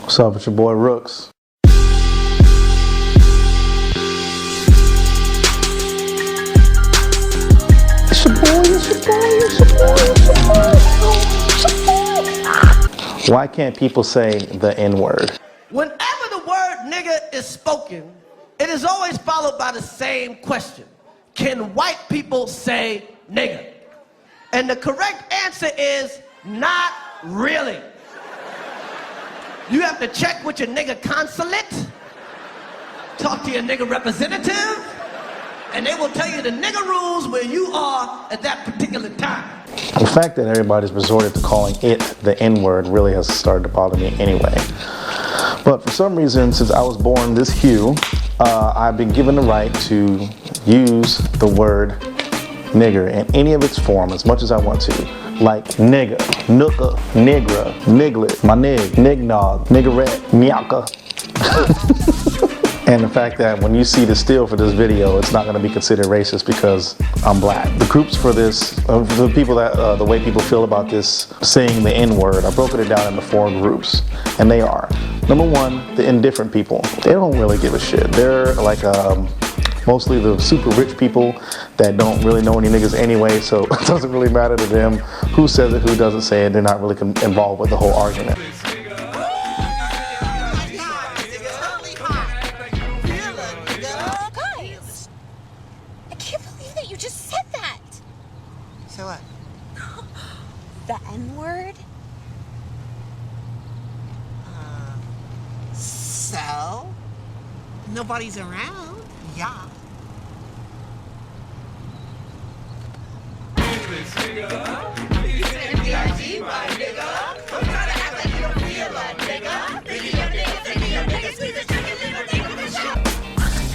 What's up, it's your boy Rooks. It's your boy. Why can't people say the N-word? Whenever the word nigger is spoken, it is always followed by the same question. Can white people say nigger? And the correct answer is not really. You have to check with your nigger consulate, talk to your nigger representative, and they will tell you the nigger rules where you are at that particular time. The fact that everybody's resorted to calling it the N-word really has started to bother me anyway. But for some reason, since I was born this hue, I've been given the right to use the word nigger in any of its form as much as I want to. Like nigga, nooka, nigra, niglet, my nig, nignog, niggerette, miaka. And the fact that when you see the still for this video, it's not going to be considered racist because I'm black. The groups for this, the people that, the way people feel about this saying the N-word, I broke it down into 4 groups. And they are, number 1, the indifferent people. They don't really give a shit. They're like mostly the super rich people that don't really know any niggas anyway, so it doesn't really matter to them who says it, who doesn't say it. They're not really involved with the whole argument. So what? The N-word? So? Nobody's around. Yeah.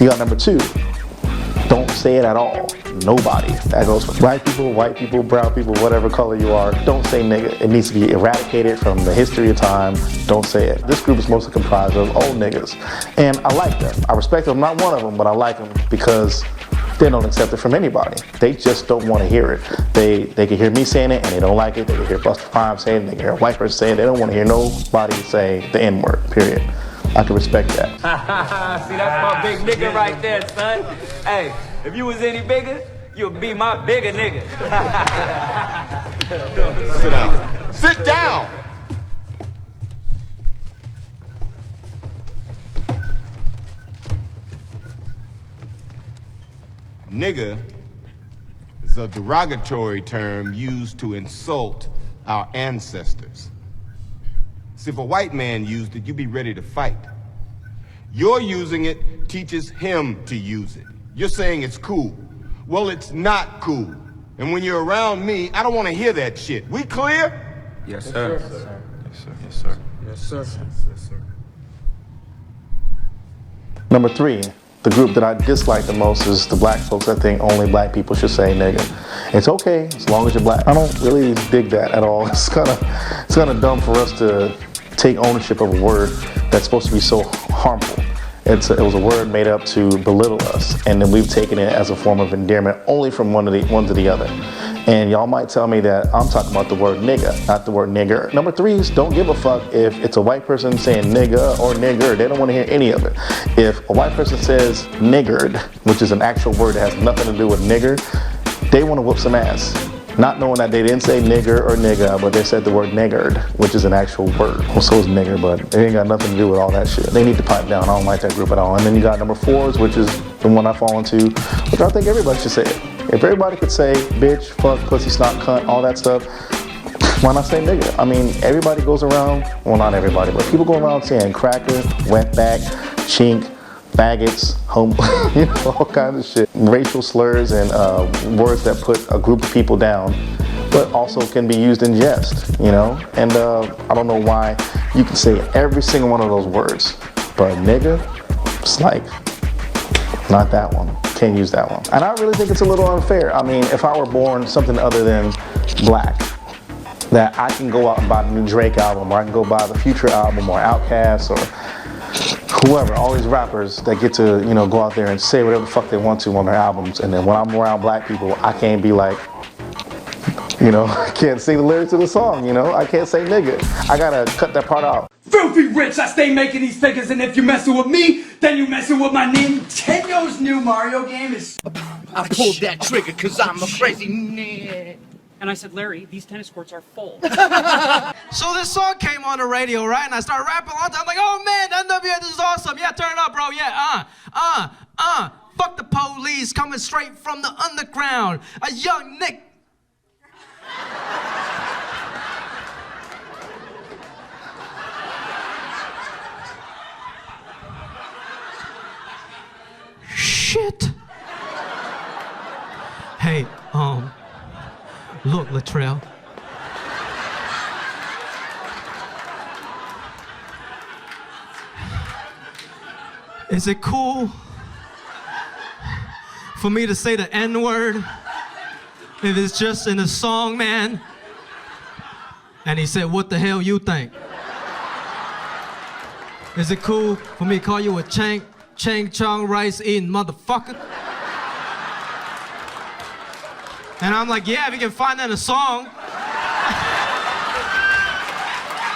You got number 2. Don't say it at all. Nobody. That goes for black people, white people, brown people, whatever color you are. Don't say nigga. It needs to be eradicated from the history of time. Don't say it. This group is mostly comprised of old niggas. And I like them. I respect them. I'm not one of them, but I like them because they don't accept it from anybody. They just don't want to hear it. They can hear me saying it and they don't like it. They can hear Busta Rhymes saying it. They can hear a white person saying it. They don't want to hear nobody say the N-word, period. I can respect that. See, that's my big nigga right there, son. Hey, if you was any bigger, you'd be my bigger nigga. Sit down. Sit down! Nigger is a derogatory term used to insult our ancestors. See, if a white man used it, you'd be ready to fight. Your using it teaches him to use it. You're saying it's cool. Well, it's not cool. And when you're around me, I don't want to hear that shit. We clear? Yes, sir. Yes, sir. Yes, sir. Yes, sir. Yes, sir. Yes, sir. Number 3, the group that I dislike the most is the black folks that think only black people should say nigga. It's okay as long as you're black. I don't really dig that at all. It's kind of dumb for us to take ownership of a word that's supposed to be so harmful. It was a word made up to belittle us, and then we've taken it as a form of endearment only from one to the other. And y'all might tell me that I'm talking about the word nigga, not the word nigger. Number 3 is don't give a fuck if it's a white person saying nigga or nigger. They don't want to hear any of it. If a white person says niggered, which is an actual word that has nothing to do with nigger, they want to whoop some ass. Not knowing that they didn't say nigger or nigga, but they said the word niggered, which is an actual word. Well, so is nigger, but it ain't got nothing to do with all that shit. They need to pipe down. I don't like that group at all. And then you got number 4s, which is the one I fall into, which I think everybody should say it. If everybody could say bitch, fuck, pussy, snot, cunt, all that stuff, why not say nigger? I mean, everybody goes around, well, not everybody, but people go around saying cracker, wetback, chink, faggots, you know, all kinds of shit. Racial slurs and words that put a group of people down, but also can be used in jest, you know? And I don't know why you can say every single one of those words, but nigga, it's like, not that one. Can't use that one. And I really think it's a little unfair. I mean, if I were born something other than black, that I can go out and buy the new Drake album, or I can go buy the Future album, or Outkast, or whoever, all these rappers that get to, you know, go out there and say whatever the fuck they want to on their albums, and then when I'm around black people, I can't be like, You know, I can't sing the lyrics of the song, you know? I can't say nigga. I gotta cut that part out. Filthy rich, I stay making these figures, and if you messing with me, then you messing with my Nintendo's new Mario game is... I pulled that trigger cause I'm a crazy nigga. And I said, Larry, these tennis courts are full. So this song came on the radio, right? And I started rapping along. I'm like, oh man, NWA, this is awesome. Yeah, turn it up, bro. Yeah, Fuck the police, coming straight from the underground. A young Nick. Shit. Hey, look, Latrell. Is it cool for me to say the N-word if it's just in a song, man? And he said, what the hell you think? Is it cool for me to call you a chang chong rice eating motherfucker? And I'm like, yeah, if you can find that in a song.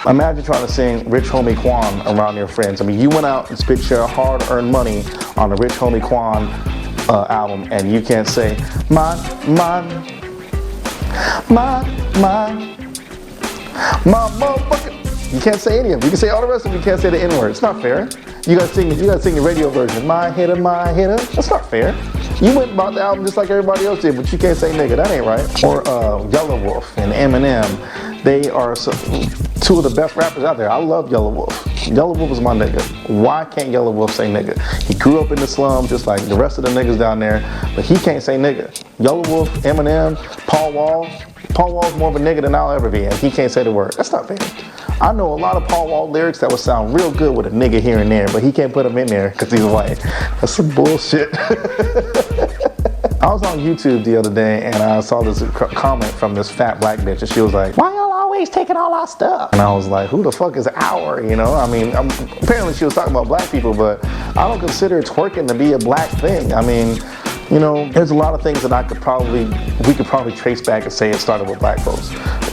Imagine trying to sing Rich Homie Quan around your friends. I mean, you went out and spent your hard-earned money on the Rich Homie Quan album, and you can't say, my motherfucker. You can't say any of them. You can say all the rest of them, you can't say the N-word. It's not fair. You gotta sing the radio version. My hitter. That's not fair. You went and bought the album just like everybody else did, but you can't say nigga. That ain't right. Or Yellow Wolf and Eminem. They are two of the best rappers out there. I love Yellow Wolf. Yellow Wolf is my nigga. Why can't Yellow Wolf say nigga? He grew up in the slum just like the rest of the niggas down there, but he can't say nigga. Yellow Wolf, Eminem, Paul Wall. Paul Wall's more of a nigga than I'll ever be, and he can't say the word. That's not fair. I know a lot of Paul Wall lyrics that would sound real good with a nigga here and there, but he can't put them in there because he's white. That's some bullshit. I was on YouTube the other day and I saw this comment from this fat black bitch, and she was like, why y'all always taking all our stuff? And I was like, who the fuck is our, you know? I mean, apparently she was talking about black people, but I don't consider twerking to be a black thing. I mean, you know, there's a lot of things that we could probably trace back and say it started with black folks.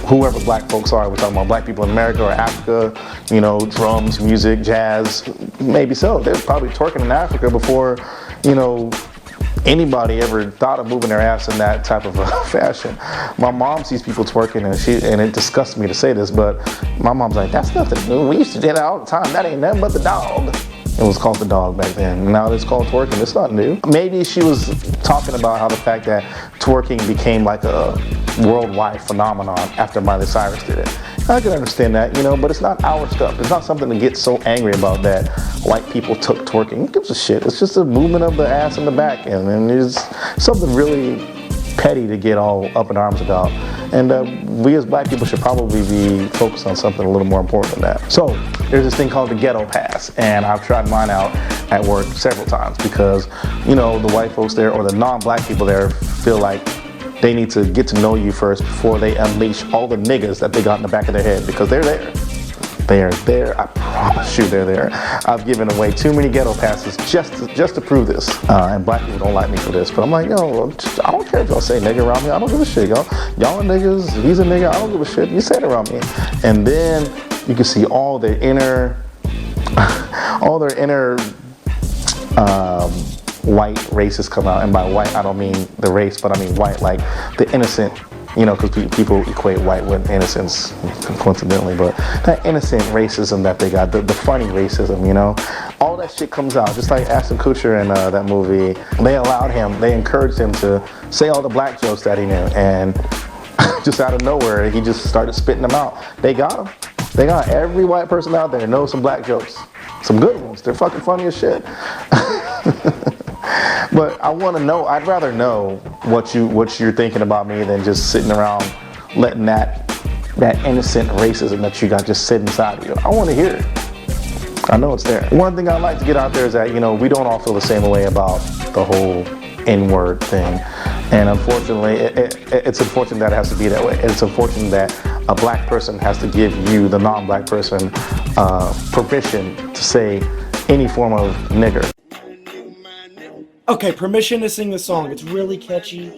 Whoever black folks are, we're talking about black people in America or Africa, you know, drums, music, jazz, maybe so. They're probably twerking in Africa before, you know, anybody ever thought of moving their ass in that type of fashion. My mom sees people twerking and it disgusts me to say this, but my mom's like, that's nothing new. We used to do that all the time. That ain't nothing but the dog. It was called the dog back then. Now it's called twerking. It's not new. Maybe she was talking about how the fact that twerking became like a worldwide phenomenon after Miley Cyrus did it. I can understand that, you know, but it's not our stuff. It's not something to get so angry about that white people took twerking. Who gives a shit? It's just a movement of the ass in the back, and it's something really petty to get all up in arms about. And we as black people should probably be focused on something a little more important than that. So there's this thing called the ghetto pass, and I've tried mine out at work several times because, you know, the white folks there or the non-black people there feel like they need to get to know you first before they unleash all the niggas that they got in the back of their head, because they're there. They are there. I promise you they're there. I've given away too many ghetto passes just to prove this. And black people don't like me for this. But I'm like, yo, I don't care if y'all say nigga around me. I don't give a shit, y'all. Y'all are niggas. He's a nigga. I don't give a shit. You say it around me. And then you can see all their inner white races come out. And by white, I don't mean the race, but I mean white, like the innocent, you know, because people equate white with innocence, coincidentally, but that innocent racism that they got, the funny racism, you know, all that shit comes out. Just like Ashton Kutcher in that movie, they encouraged him to say all the black jokes that he knew, and just out of nowhere, he just started spitting them out. They got him. They got every white person out there knows some black jokes. Some good ones. They're fucking funny as shit. But I want to know, I'd rather know what you're thinking about me than just sitting around letting that innocent racism that you got just sit inside of you. I want to hear it. I know it's there. One thing I'd like to get out there is that, you know, we don't all feel the same way about the whole N-word thing. And unfortunately, it's unfortunate that it has to be that way. It's unfortunate that a black person has to give you, the non-black person, permission to say any form of nigger. Okay, permission to sing the song. It's really catchy.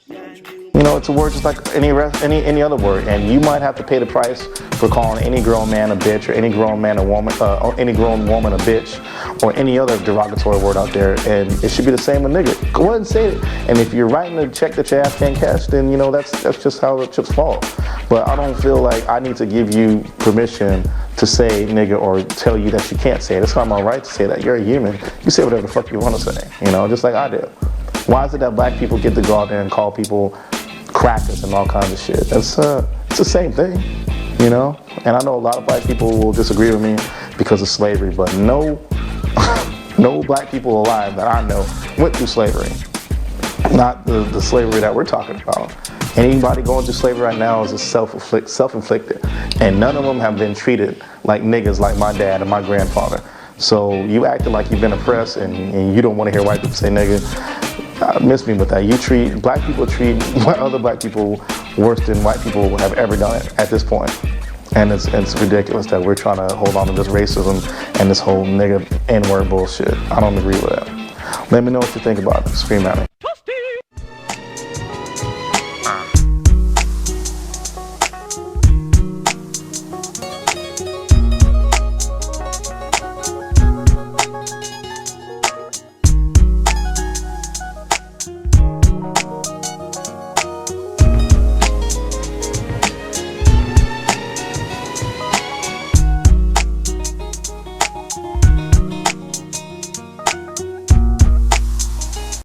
You You know, it's a word just like any other word, and you might have to pay the price for calling any grown man a bitch, or any grown man a woman, or any grown woman a bitch, or any other derogatory word out there. And it should be the same with nigger. Go ahead and say it. And if you're writing a check that your ass can't cash, then you know that's just how the chips fall. But I don't feel like I need to give you permission to say nigger or tell you that you can't say it. It's not my right to say that. You're a human. You say whatever the fuck you want to say. You know, just like I do. Why is it that black people get to go out there and call people crackers and all kinds of shit? It's the same thing, you know? And I know a lot of black people will disagree with me because of slavery, but no black people alive that I know went through slavery. Not the slavery that we're talking about. Anybody going through slavery right now is self-inflicted. And none of them have been treated like niggas like my dad and my grandfather. So you acting like you've been oppressed and you don't want to hear white people say nigga. Miss me with that. Black people treat other black people worse than white people have ever done it at this point. And it's ridiculous that we're trying to hold on to this racism and this whole nigga N-word bullshit. I don't agree with that. Let me know what you think about it. Scream at me.